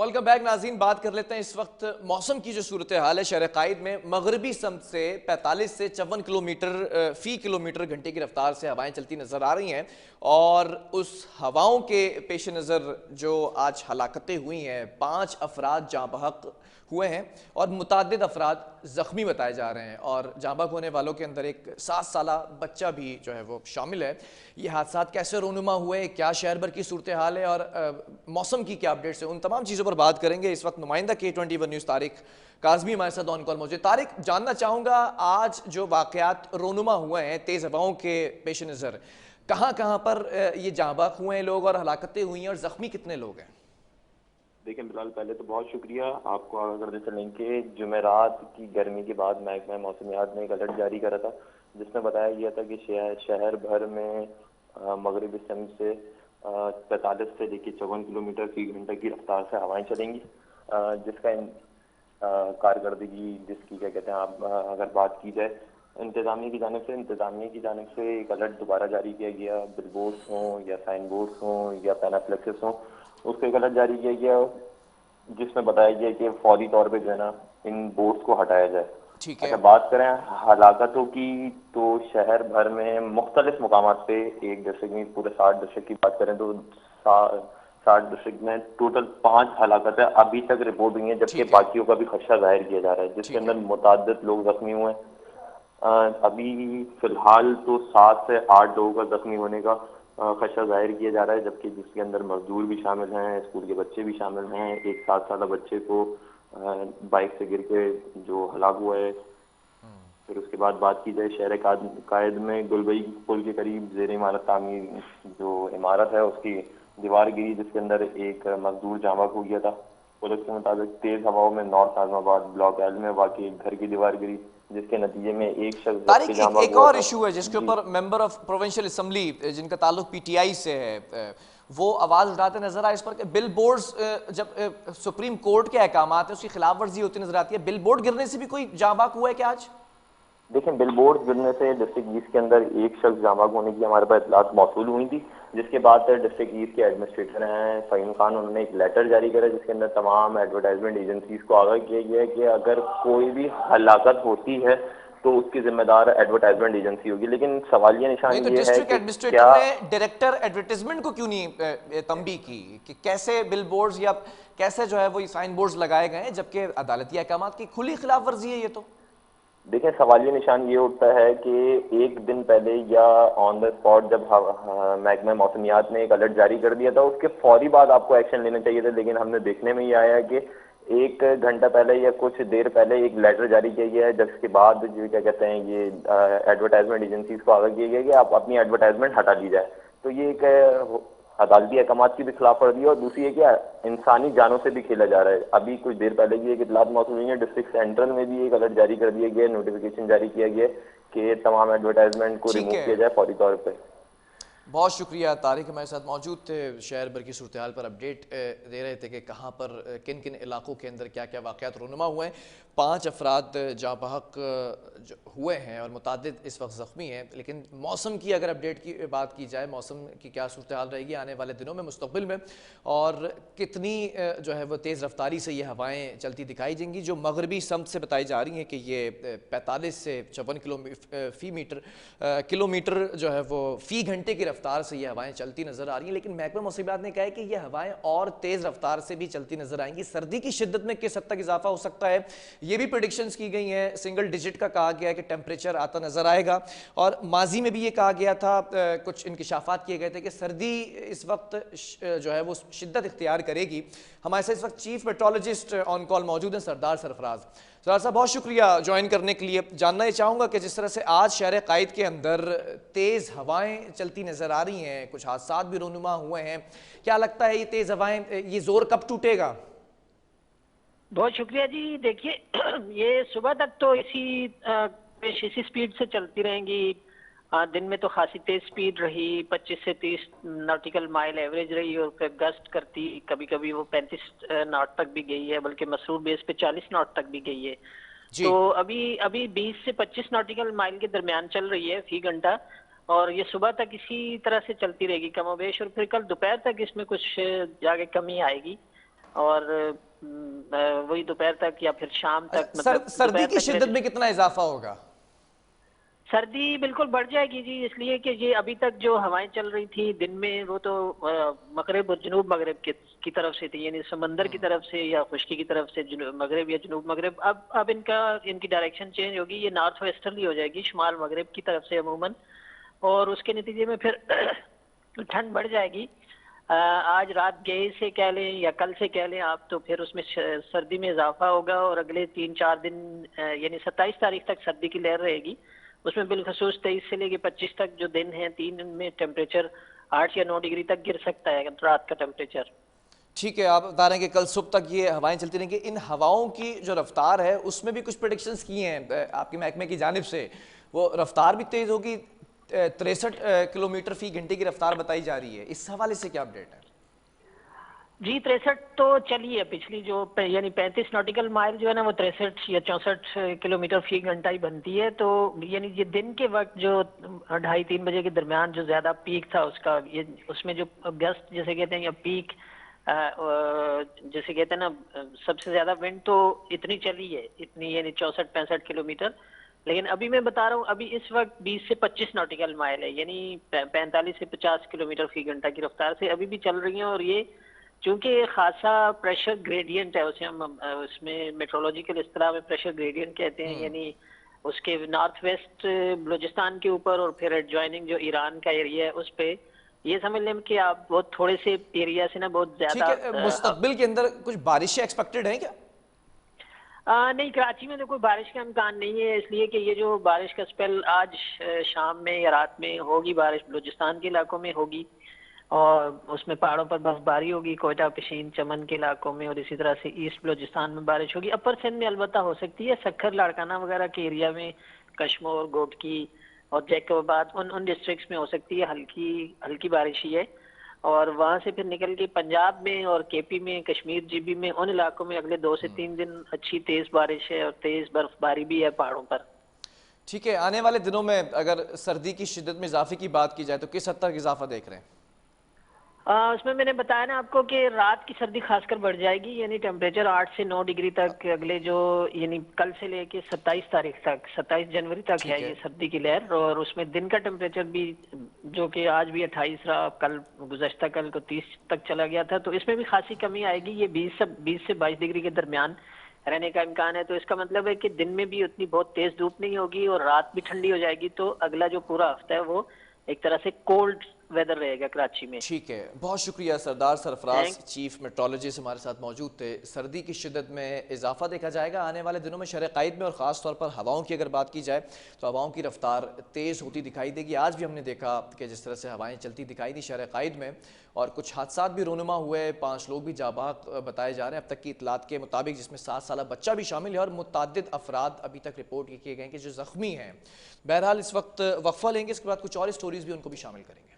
Welcome back नाज़रीन। बात कर लेते हैं इस वक्त मौसम की जो सूरत हाल है शहर कायद में। मगरबी सम्त से 45 से 54 किलोमीटर फी किलोमीटर घंटे की रफ्तार से हवाएं चलती नज़र आ रही हैं और उस हवाओं के पेश नज़र जो आज हलाकतें हुई हैं, 5 अफराद जाँ बहक हुए हैं और मुतादिद अफराद ज़ख्मी बताए जा रहे हैं और जाँ बहक होने वालों के अंदर एक 7 साला बच्चा भी जो है वो शामिल है। ये हादसा कैसे रोनुमा हुए, क्या शहर भर की सूरत हाल है और मौसम की क्या अपडेट्स है, उन तमाम चीज़ों पर बात करेंगे। इस वक्त नुमाइंदा K21 न्यूज़ तारिक काज़मी हमारे साथ ऑन कॉल मौजूद। तारिक, जानना चाहूँगा आज जो वाक़यात रोनुमा हुए हैं तेज़ हवाओं के पेश नज़र, कहाँ कहाँ पर ये जाँ बहक हुए हैं लोग और हलाकतें हुई हैं और ज़ख्मी कितने लोग हैं? देखिए बिलाल, पहले तो बहुत शुक्रिया आपको आगाह करते चलें कि जुमेरात की गर्मी के बाद महकमा मौसमियात ने एक अलर्ट जारी करा था जिसमें बताया गया था कि शहर भर में मगरबी सिमत से 45 से लेकर 54 किलोमीटर फी घंटे की रफ्तार से हवाएं चलेंगी, जिसका कारकर्दगी जिसकी क्या कहते हैं आप अगर बात की जाए इंतजामिया की जानिब से एक अलर्ट दोबारा जारी किया गया। बिल बोर्ड्स हों या साइन बोर्ड्स हों या पैनाफ्लेक्सेस हों, उसको एक अलर्ट जारी किया गया जिसमें बताया गया कि फौरी तौर पे जो है ना इन बोर्ड्स को हटाया जाए। ठीक है। अच्छा, बात करें हलाकतों की तो शहर भर में मुख्तलिफ मुकामात पे एक जैसे कि पूरे 60 दशक की बात करें तो 60 दशक में टोटल 5 हलाकतें अभी तक रिपोर्ट हुई हैं, जबकि ठीक है। बाकियों का भी खदशा जाहिर किया जा रहा है जिसके ठीक अंदर है। मुताद्दिद लोग जख्मी हुए हैं। अभी फिलहाल तो 7 से 8 लोगों का जख्मी होने का खदशा जाहिर किया जा रहा है, जबकि जिसके अंदर मजदूर भी शामिल हैं, स्कूल के बच्चे भी शामिल हैं। एक 7 साल बच्चे को बाइक से गिर के जो हलाक हुआ है। फिर उसके बाद बात की जाए शहर कायद में गुलबई पुल के करीब जेर इमारत तामीर जो इमारत है उसकी दीवार गिरी, जिसके अंदर एक मजदूर जाँ बहक हो गया था। पुलिस के मुताबिक तेज हवाओं में नॉर्थ आजमाबाद ब्लॉक एल में वाकई एक घर की दीवार गिरी, जिसके नतीजे में एक शख्स जबकि तारिक, जाँ एक बहक एक हुआ और था। इशू है जिसके जी ऊपर मेंबर ऑफ प्रोविंशियल असम्बली जिनका ताल्लुक PTI से है, वो आवाज उठाते नजर आए इस पर कि बिल बोर्ड्स, जब सुप्रीम कोर्ट के अहकामात है उसकी खिलाफ वर्जी होती नजर आती है। बिल बोर्ड गिरने से भी कोई जाँ बहक हुआ है क्या आज? देखें, बिलबोर्ड गिरने से डिस्ट्रिक्ट ईस्ट के अंदर एक शख्स जाँ बहक होने की हमारे पास इतलात मौसूल हुई थी, जिसके बाद डिस्ट्रिक्ट ईस्ट के एडमिनिस्ट्रेटर हैं फ़हीम खान, उन्होंने एक लेटर जारी करा जिसके अंदर तमाम एडवर्टाइजमेंट एजेंसीज को आगाह किया गया है कि अगर कोई भी हलाकत होती है तो उसकी जिम्मेदार एडवर्टाइजमेंट एजेंसी होगी। लेकिन सवालिया नहीं निशान तो ये है डिस्ट्रिक्ट कि एडमिनिस्ट्रेटर क्या ने डायरेक्टर एडवर्टाइजमेंट को क्यों नहीं तंबीह की कि कैसे बिल बोर्ड्स या कैसे जो है वो साइन बोर्ड्स लगाए गए हैं, जबकि अदालती अहकामात की खुली खिलाफ वर्जी है ये तो। देखें, सवालिया निशान ये उठता है कि एक दिन पहले या ऑन द स्पॉट जब महकमा मौसमियात ने एक अलर्ट जारी कर दिया था उसके फौरी बाद आपको एक्शन लेना चाहिए था, लेकिन हमने देखने में ये आया कि एक घंटा पहले या कुछ देर पहले एक लेटर जारी किया गया है, जिसके बाद जो क्या कहते हैं ये एडवर्टाइजमेंट एजेंसीज को आगाह किया गया कि आप अपनी एडवर्टाइजमेंट हटा ली जाए। तो ये एक अदालती अहकामात की भी खिलाफ वर्जी है और दूसरी है कि इंसानी जानों से भी खेला जा रहा है। अभी कुछ देर पहले की एक इतलात मौसूल हुई है, डिस्ट्रिक्ट सेंट्रल में भी एक अलर्ट जारी कर दिया गया, नोटिफिकेशन जारी किया गया कि तमाम एडवर्टाइजमेंट को ठीक रिमूव है, किया जाए फौरी तौर पर। बहुत शुक्रिया। तारिक हमारे साथ मौजूद थे, शहर भर की सूरत हाल पर अपडेट दे रहे थे कि कहाँ पर किन किन इलाकों के अंदर क्या क्या वाक़यात रोनुमा हुए हैं। 5 अफराद जाँ बहक हुए हैं और मुतादिद इस वक्त ज़ख्मी हैं। लेकिन मौसम की अगर अपडेट की बात की जाए, मौसम की क्या सूरत हाल रहेगी आने वाले दिनों में मुस्तक़बिल में और कितनी जो है वो तेज़ रफ्तारी से ये हवाएँ चलती दिखाई देंगी। जो मगरबी समत से बताई जा रही हैं कि ये 45 से 54 किलोमीटर जो है वो फ़ी घंटे की रफ्तार से ये हवाएं चलती नजर आ रही हैं। लेकिन महकमा मौसमियात ने कहा है कि ये हवाएं और तेज रफ्तार से भी चलती नजर आएंगी। सर्दी की शिद्दत में किस हद तक इजाफा हो सकता है ये भी प्रेडिक्शंस की गई हैं। सिंगल डिजिट का कहा गया है कि टेम्परेचर आता नजर आएगा और माजी में भी ये कहा गया था, कुछ इंकशाफात किए गए थे कि सर्दी इस वक्त जो है वो शिद्दत इख्तियार करेगी। हमारे साथ इस वक्त चीफ मेट्रोलॉजिस्ट ऑन कॉल मौजूद हैं सरदार सरफराज। सरदार साहब, बहुत शुक्रिया ज्वाइन करने के लिए। जानना ये चाहूँगा कि जिस तरह से आज शहर कायद के अंदर तेज़ हवाएं चलती नज़र आ रही हैं, कुछ हादसात भी रोनुमा हुए हैं, क्या लगता है ये तेज़ हवाएं, ये जोर कब टूटेगा? बहुत शुक्रिया जी। देखिए ये सुबह तक तो इसी स्पीड से चलती रहेंगी। दिन में तो खासी तेज स्पीड रही, 25 से 30 नॉटिकल माइल एवरेज रही और फिर गस्ट करती कभी कभी वो 35 नॉट तक भी गई है, बल्कि मसरूर बेस पे 40 नॉट तक भी गई है। जी। तो अभी अभी 20 से 25 नॉटिकल माइल के दरमियान चल रही है फी घंटा और ये सुबह तक इसी तरह से चलती रहेगी कमोबेश, और फिर कल दोपहर तक इसमें कुछ जाके कमी आएगी। और वही दोपहर तक या फिर शाम तक, मतलब सर्दी दोपहर की तक शिद्दत में कितना इजाफा होगा? सर्दी बिल्कुल बढ़ जाएगी जी, इसलिए कि ये अभी तक जो हवाएं चल रही थी दिन में वो तो मगरिब और जनूब मगरिब की तरफ से थी, यानी समंदर की तरफ से या खुश्की की तरफ से मगरिब या जनूब मगरिब। अब इनकी डायरेक्शन चेंज होगी, ये नॉर्थ वेस्टर्ली हो जाएगी, शुमाल मगरिब की तरफ से अमूमन, और उसके नतीजे में फिर ठंड बढ़ जाएगी। आज रात गए से कह लें या कल से कह लें आप, तो फिर उसमें सर्दी में इजाफा होगा, और अगले 3-4 दिन यानी 27 तारीख तक सर्दी की लहर रहेगी। उसमें बिलखसूस 23 से लेके 25 तक जो दिन है, 3 दिन में टेम्परेचर 8 या 9 डिग्री तक गिर सकता है रात का टेम्परेचर। ठीक है, आप बता रहे हैं कि कल सुबह तक ये हवाएं चलती रहेंगी। इन हवाओं की जो रफ्तार है उसमें भी कुछ प्रेडिक्शंस की हैं आपके महकमे की जानिब से, वो रफ्तार भी तेज होगी, 63 किलोमीटर फी घंटे की रफ्तार बताई जा रही है, इस हवाले से क्या अपडेट है? जी 63 तो चली है, पिछली जो यानी 35 नॉटिकल माइल जो है ना, वो 63 या 64 किलोमीटर फी घंटा ही बनती है। तो यानी ये दिन के वक्त जो 2:30-3 बजे के दरमियान जो ज्यादा पीक था उसका, ये उसमें जो गस्ट जैसे कहते हैं या पीक जैसे कहते हैं ना, सबसे ज्यादा विंड तो इतनी चली है, इतनी यानी 64-65 किलोमीटर। लेकिन अभी मैं बता रहा हूँ, अभी इस वक्त 20 से 25 नॉटिकल माइल है, यानी 45 से 50 किलोमीटर फी घंटा की रफ्तार से अभी भी चल रही है। और ये चूंकि खासा प्रेशर ग्रेडियंट है, उसे हम उसमें मेट्रोलॉजिकल इस्तिलाह में प्रेशर ग्रेडियंट कहते हैं, यानी उसके नॉर्थ वेस्ट बलूचिस्तान के ऊपर और फिर एडजॉइनिंग जो ईरान का एरिया है उस पे, ये समझ लें कि आप बहुत थोड़े से एरिया से ना बहुत ठीक ज्यादा है, मुस्तकबिल के अंदर कुछ बारिशें एक्सपेक्टेड हैं क्या? नहीं, कराची में तो कोई बारिश का इम्कान नहीं है, इसलिए कि ये जो बारिश का स्पेल आज शाम में या रात में होगी, बारिश बलूचिस्तान के इलाकों में होगी, और उसमें पहाड़ों पर बर्फबारी होगी, कोयटा, पिशीन, चमन के इलाकों में, और इसी तरह से ईस्ट बलूचिस्तान में बारिश होगी। अपर सिंध में अलबत्ता हो सकती है, सक्खर, लाड़काना वगैरह के एरिया में, कश्मोर, गोटकी और जैकोबाद, उन डिस्ट्रिक्ट्स में हो सकती है हल्की हल्की बारिश ही है। और वहां से फिर निकल के पंजाब में और केपी में, कश्मीर, जीबी में, उन इलाकों में अगले 2 से 3 दिन अच्छी तेज बारिश है और तेज बर्फबारी भी है पहाड़ों पर। ठीक है, आने वाले दिनों में अगर सर्दी की शिद्दत में इजाफे की बात की जाए तो किस हद तक इजाफा देख रहे हैं? उसमें मैंने बताया ना आपको कि रात की सर्दी खासकर बढ़ जाएगी, यानी टेम्परेचर 8 से 9 डिग्री तक अगले जो यानी कल से लेके 27 तारीख तक, 27 जनवरी तक ठीक है है। ये सर्दी की लहर। और उसमें दिन का टेम्परेचर भी जो कि आज भी 28 रहा, कल गुज़श्ता कल को 30 तक चला गया था, तो इसमें भी खासी कमी आएगी। ये 20 से 22 डिग्री के दरमियान रहने का इम्कान है। तो इसका मतलब है कि दिन में भी उतनी बहुत तेज धूप नहीं होगी और रात भी ठंडी हो जाएगी। तो अगला जो पूरा हफ्ता है वो एक तरह से कोल्ड वेदर रहेगा कराची में। ठीक है, बहुत शुक्रिया सरदार सरफराज, थैंक चीफ मेट्रोलॉजिस्ट हमारे साथ मौजूद थे। सर्दी की शिद्दत में इजाफा देखा जाएगा आने वाले दिनों में शहर क़ाइद में, और ख़ास तौर पर हवाओं की अगर बात की जाए तो हवाओं की रफ्तार तेज़ होती दिखाई देगी। आज भी हमने देखा कि जिस तरह से हवाएं चलती दिखाई दी शहर क़ाइद में, और कुछ हादसात भी रोनुमा हुए, 5 लोग भी जाबाक बताए जा रहे हैं अब तक की इतलात के मुताबिक, जिसमें 7 साल बच्चा भी शामिल है, और मुतअद्दिद अफराद अभी तक रिपोर्ट किए गए हैं कि जो ज़ख्मी हैं। बहरहाल इस वक्त वक्फा लेंगे, इसके बाद कुछ और स्टोरीज़ भी उनको भी शामिल करेंगे।